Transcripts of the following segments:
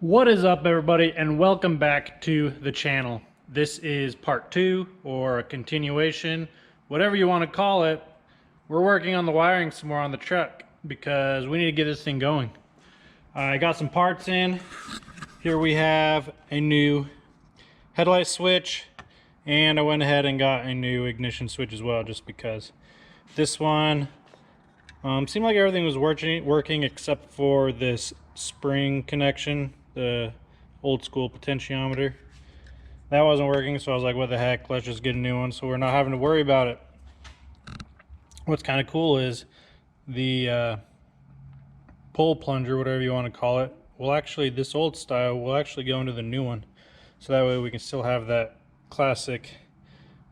What is up, everybody, and welcome back to the channel. This is part 2 or a continuation, whatever you want to call it. We're working on the wiring some more on the truck because we need to get this thing going. I got some parts in. Here we have a new headlight switch, and I went ahead and got a new ignition switch as well, just because this one seemed like everything was working except for this spring connection, the old school potentiometer. That wasn't working, so I was like, what the heck, let's just get a new one so we're not having to worry about it. What's kind of cool is the pole plunger, whatever you want to call it, will actually, this old style will actually go into the new one, so that way we can still have that classic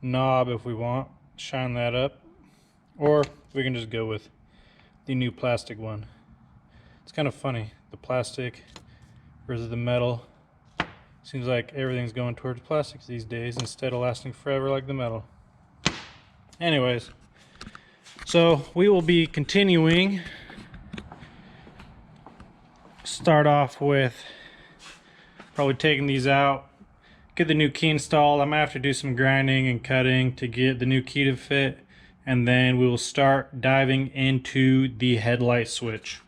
knob if we want, shine that up, or we can just go with the new plastic one. It's kind of funny, the plastic versus the metal. Seems like everything's going towards plastics these days instead of lasting forever like the metal. Anyways, so we will be continuing. Start off with probably taking these out, get the new key installed. I'm gonna have to do some grinding and cutting to get the new key to fit, and then we will start diving into the headlight switch.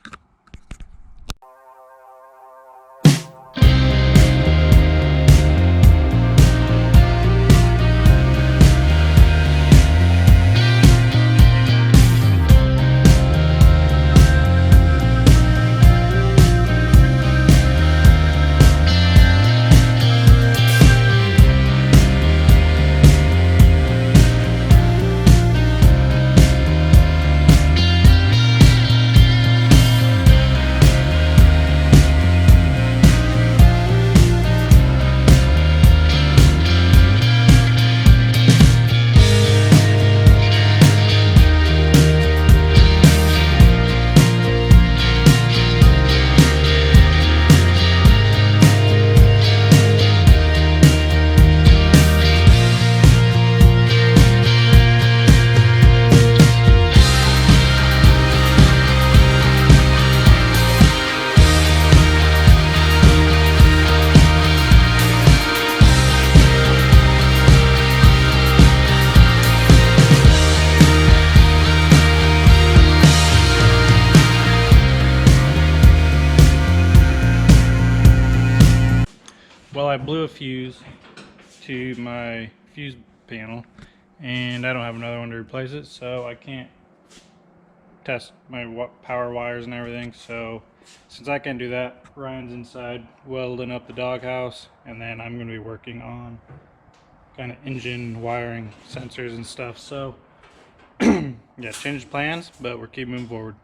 Well, I blew a fuse to my fuse panel, and I don't have another one to replace it, so I can't test my power wires and everything. So since I can't do that, Ryan's inside welding up the doghouse, and then I'm going to be working on kind of engine wiring sensors and stuff. So yeah, changed plans, but we're keeping moving forward.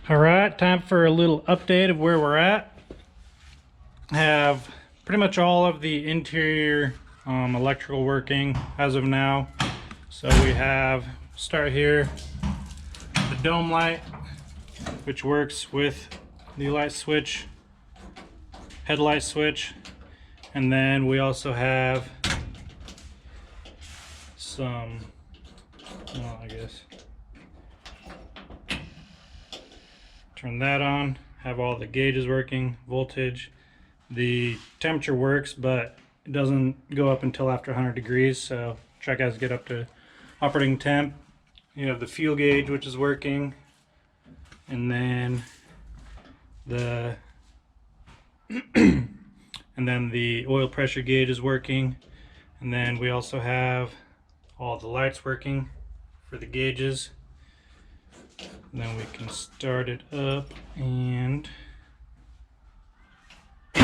Alright, time for a little update of where we're at. Have pretty much all of the interior electrical working as of now. So we have, start here, the dome light, which works with the light switch, headlight switch, and then we also have some, well, I guess, turn that on, have all the gauges working, voltage. The temperature works, but it doesn't go up until after 100 degrees, so truck has to get up to operating temp. You have the fuel gauge, which is working, and then the and then the oil pressure gauge is working, and then we also have all the lights working for the gauges. And then we can start it up, and so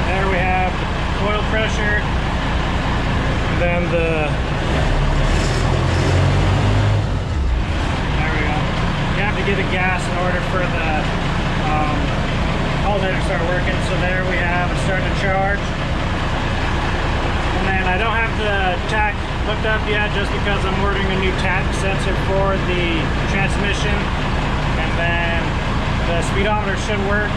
there we have the oil pressure, and then there we go. You have to get a gas in order for the alternator to start working. So there we have it starting to charge. And then I don't have the tach hooked up yet just because I'm ordering a new tach sensor for the transmission, and then the speedometer should work.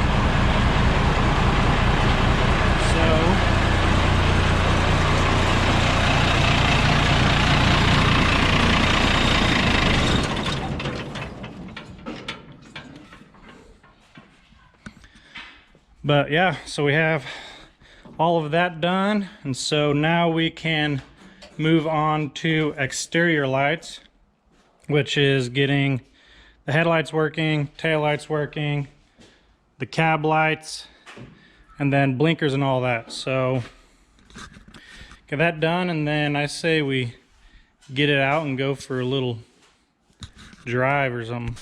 But yeah, so we have all of that done, and so now we can move on to exterior lights, which is getting the headlights working, tail lights working, the cab lights, and then blinkers and all that. So get that done, and then I say we get it out and go for a little drive or something.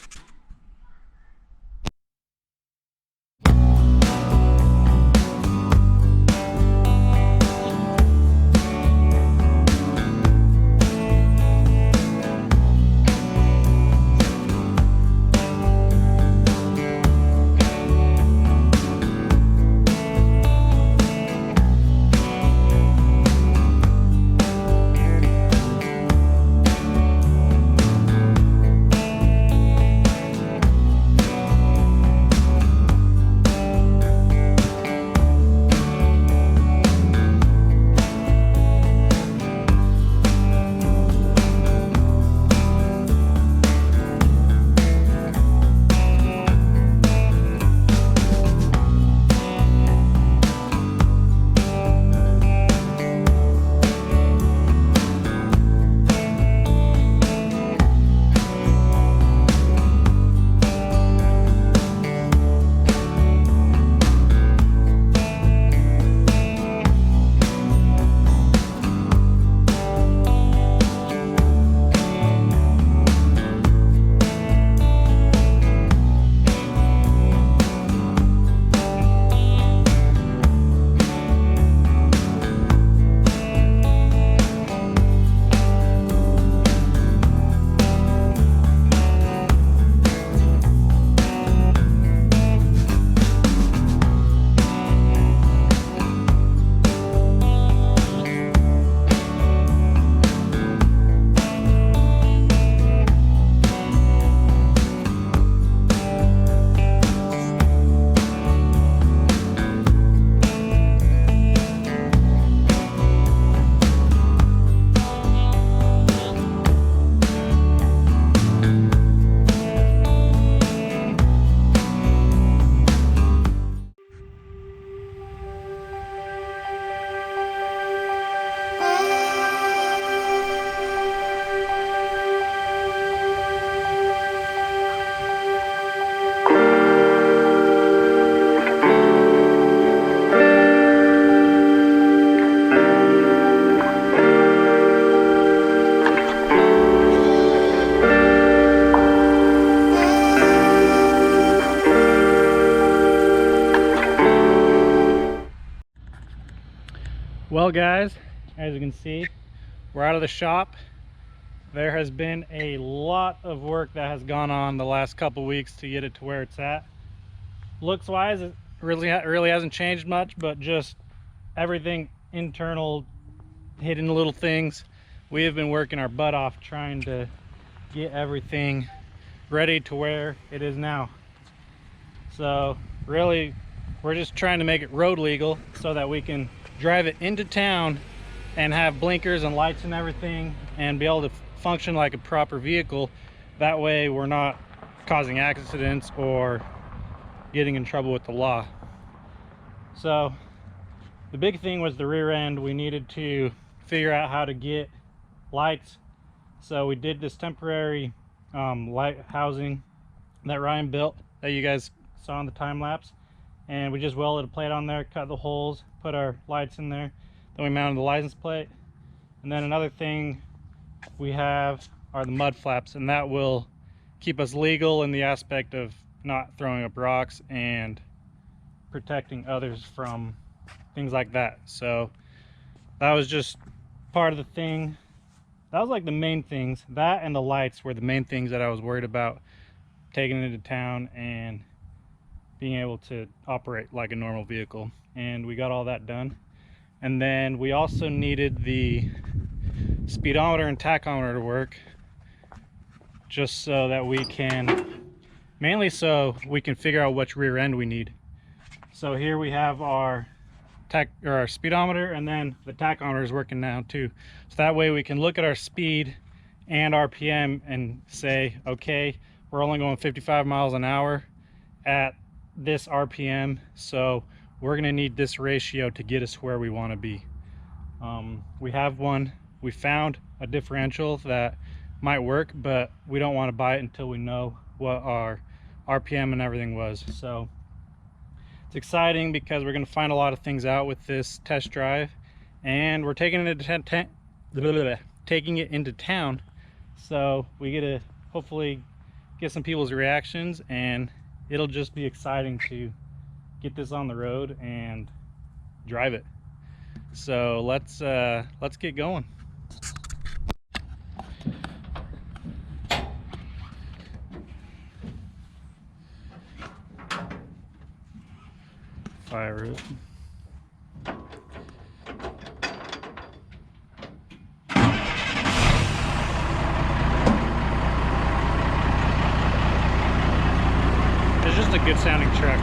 Well guys, as you can see, we're out of the shop. There has been a lot of work that has gone on the last couple weeks to get it to where it's at. Looks wise, it really hasn't changed much, but just everything internal, hidden little things. We have been working our butt off trying to get everything ready to where it is now. So really, we're just trying to make it road legal so that we can drive it into town and have blinkers and lights and everything and be able to function like a proper vehicle. That way we're not causing accidents or getting in trouble with the law. So the big thing was the rear end. We needed to figure out how to get lights. So we did this temporary light housing that Ryan built that you guys saw in the time lapse, and we just welded a plate on there, cut the holes, put our lights in there, then we mounted the license plate. And then another thing we have are the mud flaps, and that will keep us legal in the aspect of not throwing up rocks and protecting others from things like that. So that was just part of the thing. That was like the main things. That and the lights were the main things that I was worried about taking into town and being able to operate like a normal vehicle. And we got all that done. And then we also needed the speedometer and tachometer to work, just so that we can, mainly so we can figure out which rear end we need. So here we have our speedometer, and then the tachometer is working now too. So that way we can look at our speed and RPM and say, okay, we're only going 55 miles an hour at this RPM, so we're gonna need this ratio to get us where we want to be. We have one. We found a differential that might work, but we don't want to buy it until we know what our RPM and everything was. So it's exciting because we're going to find a lot of things out with this test drive, and we're taking it into town, so we get to hopefully get some people's reactions, and it'll just be exciting to get this on the road and drive it. So let's get going. Fire it. It's just a good sounding truck.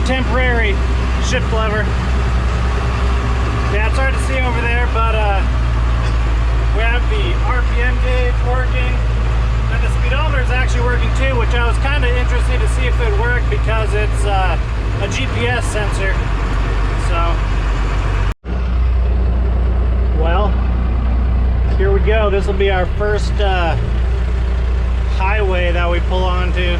Temporary shift lever. Yeah, it's hard to see over there, but we have the RPM gauge working, and the speedometer is actually working too, which I was kind of interested to see if it worked because it's a GPS sensor. So, well, here we go. This will be our first highway that we pull onto.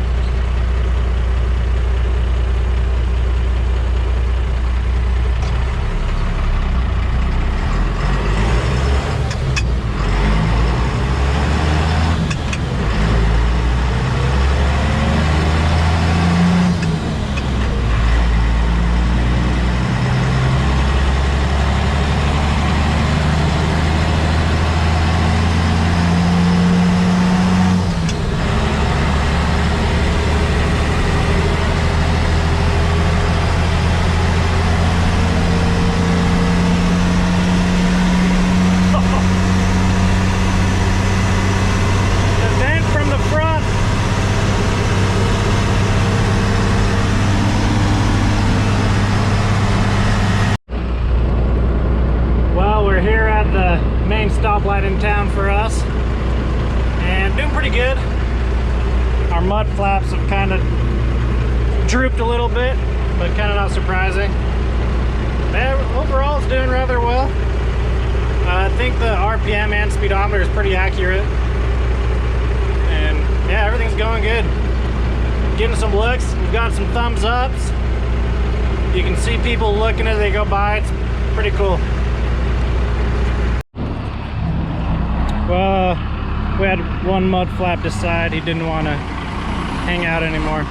Stoplight in town for us, and doing pretty good. Our mud flaps have kind of drooped a little bit, but kind of not surprising. Overall it's doing rather well. I think the RPM and speedometer is pretty accurate, and yeah, everything's going good. Getting some looks. We've got some thumbs ups. You can see people looking as they go by. It's pretty cool. We had one mud flap decide he didn't want to hang out anymore.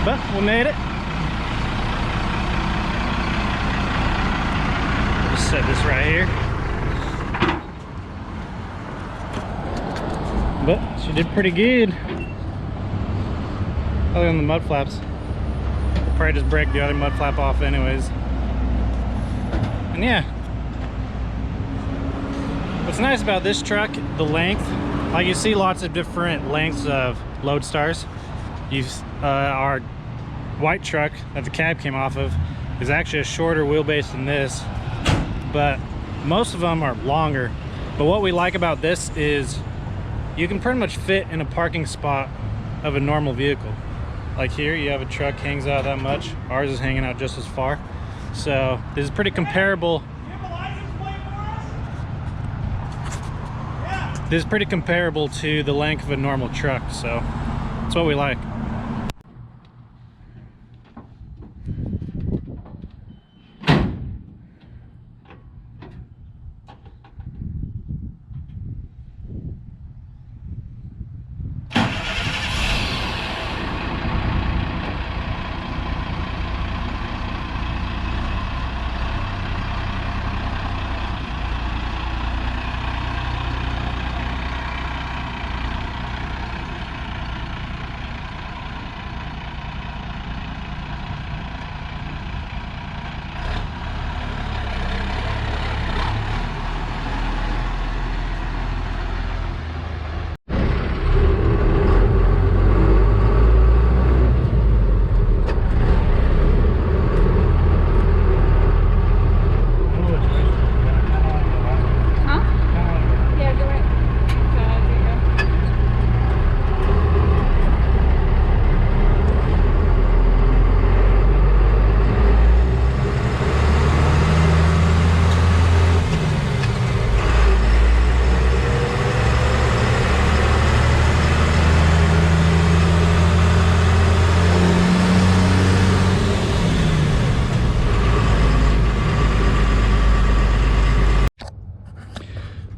But we made it. Just set this right here. But she did pretty good. Other than the mud flaps. I'll probably just break the other mud flap off anyways. And yeah. What's nice about this truck, the length, like you see lots of different lengths of Loadstars. Our white truck that the cab came off of is actually a shorter wheelbase than this, but most of them are longer. But what we like about this is you can pretty much fit in a parking spot of a normal vehicle. Like here, you have a truck hangs out that much. Ours is hanging out just as far. So this is pretty comparable. This is pretty comparable to the length of a normal truck, so that's what we like.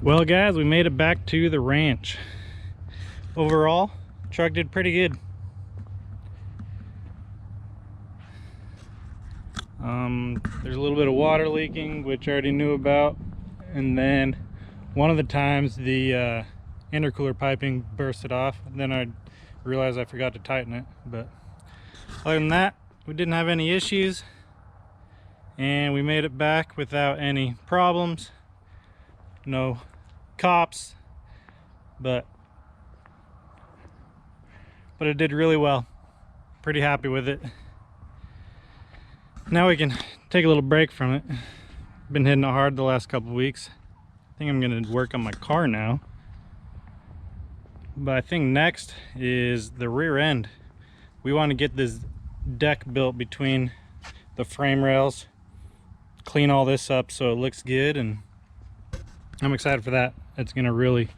Well guys, we made it back to the ranch. Overall, truck did pretty good. There's a little bit of water leaking, which I already knew about, and then one of the times the intercooler piping bursted off, and then I realized I forgot to tighten it. But other than that, we didn't have any issues, and we made it back without any problems. No cops, but it did really well. Pretty happy with it. Now we can take a little break from it. Been hitting it hard the last couple weeks. I think I'm gonna work on my car now, but I think next is the rear end. We want to get this deck built between the frame rails, clean all this up so it looks good, and I'm excited for that. It's gonna really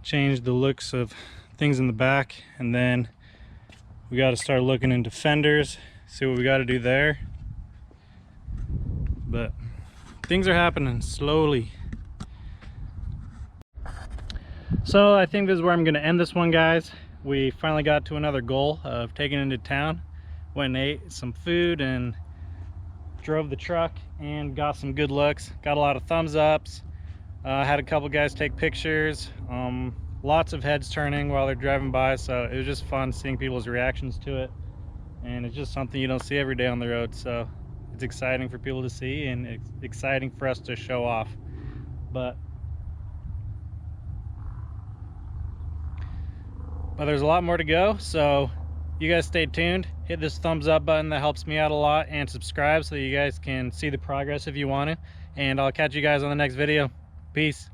change the looks of things in the back. And then we got to start looking into fenders, see what we got to do there. But things are happening slowly. So I think this is where I'm gonna end this one, guys. We finally got to another goal of taking into town. Went and ate some food and drove the truck and got some good looks. Got a lot of thumbs ups. Had a couple guys take pictures, lots of heads turning while they're driving by, so it was just fun seeing people's reactions to it. And it's just something you don't see every day on the road, so it's exciting for people to see, and it's exciting for us to show off. But there's a lot more to go, so you guys stay tuned. Hit this thumbs up button, that helps me out a lot, and subscribe so that you guys can see the progress if you want to. And I'll catch you guys on the next video. Peace.